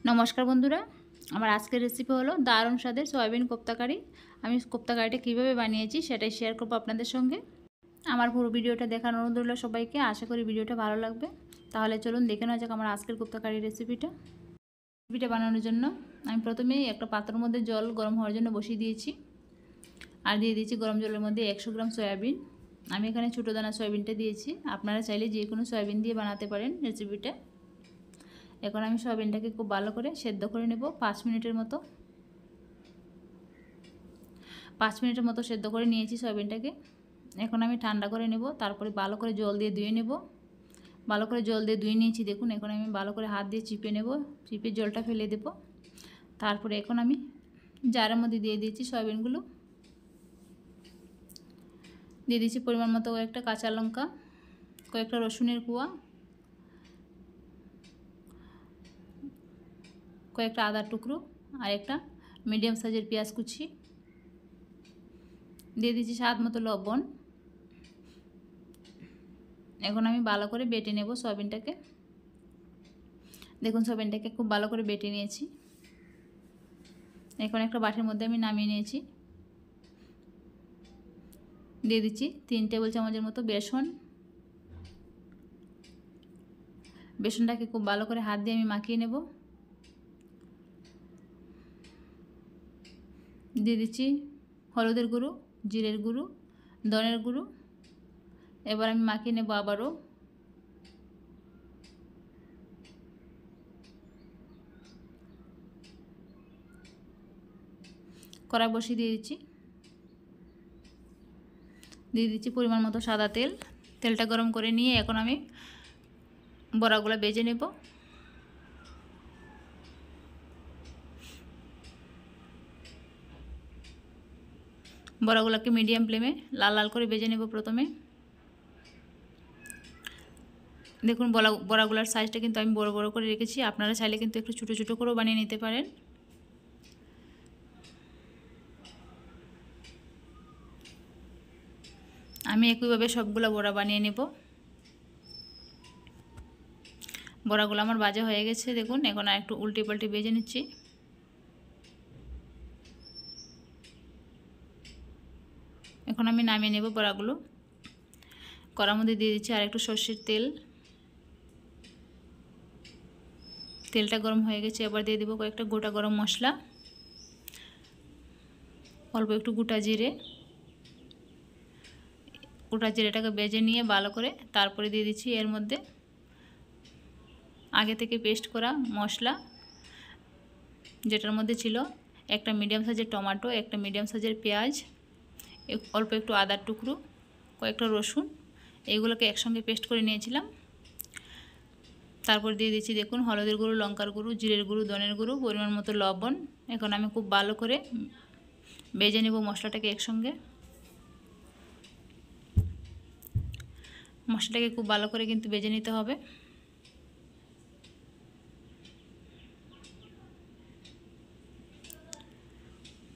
নমস্কার বন্ধুরা, আমার আজকের রেসিপি হলো দারুণ স্বাদের সয়াবিন কোপ্তা কারি। আমি কোপ্তা কারিটা কীভাবে বানিয়েছি সেটাই শেয়ার করবো আপনাদের সঙ্গে। আমার পুরো ভিডিওটা দেখার অনুরোধ রইল সবাইকে। আশা করি ভিডিওটা ভালো লাগবে। তাহলে চলুন দেখে নেওয়া যাক আমার আজকের কোপ্তা কারি রেসিপিটা বানানোর জন্য আমি প্রথমেই একটা পাত্রের মধ্যে জল গরম হওয়ার জন্য বসিয়ে দিয়েছি। আর দিয়ে দিয়েছি গরম জলের মধ্যে 100 গ্রাম সয়াবিন। আমি এখানে ছোটো দানা সয়াবিনটা দিয়েছি, আপনারা চাইলে যে কোনো সয়াবিন দিয়ে বানাতে পারেন রেসিপিটা। এখন আমি সয়াবিনটাকে খুব ভালো করে সেদ্ধ করে নেব 5 মিনিটের মতো। 5 মিনিটের মতো সেদ্ধ করে নিয়েছি সয়াবিনটাকে। এখন আমি ঠান্ডা করে নেব, তারপরে ভালো করে জল দিয়ে ধুয়ে নেব। ভালো করে জল দিয়ে ধুয়ে নিয়েছি দেখুন। এখন আমি ভালো করে হাত দিয়ে চিপে নেব, চিপে জলটা ফেলে দেব। তারপরে এখন আমি জারের মধ্যে দিয়ে দিয়েছি সয়াবিনগুলো। দিয়ে দিয়েছি পরিমাণ মতো কয়েকটা কাঁচা লঙ্কা, কয়েকটা রসুনের কোয়া, কয়েকটা আদার টুকরো আর একটা মিডিয়াম সাইজের পেঁয়াজ কুচি। দিয়ে দিয়েছি স্বাদ মতো লবণ। এখন আমি ভালো করে বেটে নেব সয়াবিনটাকে। দেখুন সয়াবিনটাকে খুব ভালো করে বেটে নিয়েছি। এখন একটা বাটির মধ্যে আমি নামিয়ে নিয়েছি। দিয়ে দিচ্ছি 3 টেবিল চামচের মতো বেসন। বেসনটাকে খুব ভালো করে হাত দিয়ে আমি মাখিয়ে নেব। দিয়ে দিচ্ছি হলুদের গুঁড়ো, জিরের গুঁড়ো, ধনের গুঁড়ো। এবার আমি মাখিয়ে নেব আবারও। কড়াই বসিয়ে দিয়ে দিচ্ছি পরিমাণ মতো সাদা তেল। তেলটা গরম করে নিয়ে এখন আমি বড়াগুলো ভেজে নেব। বড়াগুলোকে মিডিয়াম ফ্লেমে লাল লাল করে ভেজে নেব প্রথমে। দেখুন বড়াগুলোর সাইজটা কিন্তু আমি বড় বড় করে রেখেছি, আপনারা চাইলে কিন্তু একটু ছোটো ছোটো করেও বানিয়ে নিতে পারেন। আমি একইভাবে সবগুলো বড়া বানিয়ে নেব। বড়াগুলো আমার ভাজা হয়ে গেছে দেখুন। এখন আর একটু উল্টে পাল্টে ভেজে নিচ্ছি। এখন আমি নামিয়ে নেব বড়াগুলো। কড়ার মধ্যে দিয়ে দিচ্ছি আর একটু সর্ষের তেল। তেলটা গরম হয়ে গেছে, এবার দিয়ে দেবো কয়েকটা গোটা গরম মশলা, অল্প একটু গোটা জিরে। গোটা জিরেটাকে ভেজে নিয়ে ভালো করে তারপরে দিয়ে দিচ্ছি এর মধ্যে আগে থেকে পেস্ট করা মশলা, যেটার মধ্যে ছিল একটা মিডিয়াম সাইজের টমেটো, একটা মিডিয়াম সাইজের পেঁয়াজ, অল্প একটু আদার টুকরো, কয়েকটা রসুন। এইগুলোকে একসঙ্গে পেস্ট করে নিয়েছিলাম। তারপর দিয়ে দিচ্ছি দেখুন হলুদের গুঁড়ো, লঙ্কার গুঁড়ো, জিরের গুঁড়ো, ধনের গুঁড়ো, পরিমাণ মতো লবণ। এখন আমি খুব ভালো করে ভেজে নেব মশলাটাকে একসঙ্গে। মশলাটাকে খুব ভালো করে কিন্তু ভেজে নিতে হবে।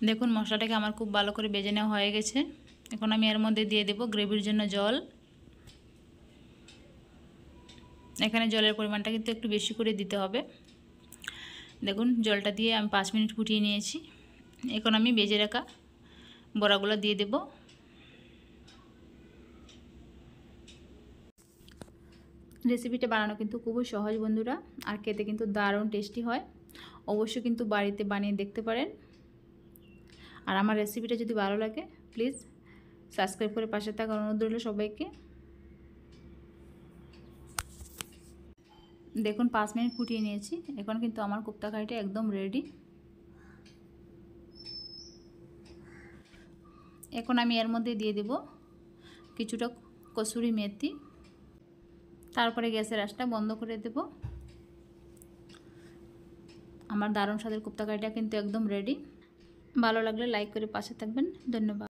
দেখুন মশলাটাকে আমার খুব ভালো করে ভেজে নেওয়া হয়ে গেছে। এখন আমি এর মধ্যে দিয়ে দেব গ্রেভির জন্য জল। এখানে জলের পরিমাণটা কিন্তু একটু বেশি করে দিতে হবে। দেখুন জলটা দিয়ে আমি 5 মিনিট ফুটিয়ে নিয়েছি। এখন আমি ভেজে রাখা বড়াগুলো দিয়ে দেব। রেসিপিটা বানানো কিন্তু খুবই সহজ বন্ধুরা, আর খেতে কিন্তু দারুণ টেস্টি হয়। অবশ্যই কিন্তু বাড়িতে বানিয়ে দেখতে পারেন। আর আমার রেসিপিটা যদি ভালো লাগে প্লিজ সাবস্ক্রাইব করে পাশে থাকার অনুরোধ রইল সবাইকে। দেখুন 5 মিনিট ফুটিয়ে নিয়েছি। এখন কিন্তু আমার কোপ্তা কারিটা একদম রেডি। এখন আমি এর মধ্যে দিয়ে দেব কিছুটা কসুরি মেথি। তারপরে গ্যাসের আঁচটা বন্ধ করে দেব। আমার দারুণ স্বাদের কোপ্তা কারিটা কিন্তু একদম রেডি। ভালো লাগলে লাইক করে পাশে থাকবেন। ধন্যবাদ।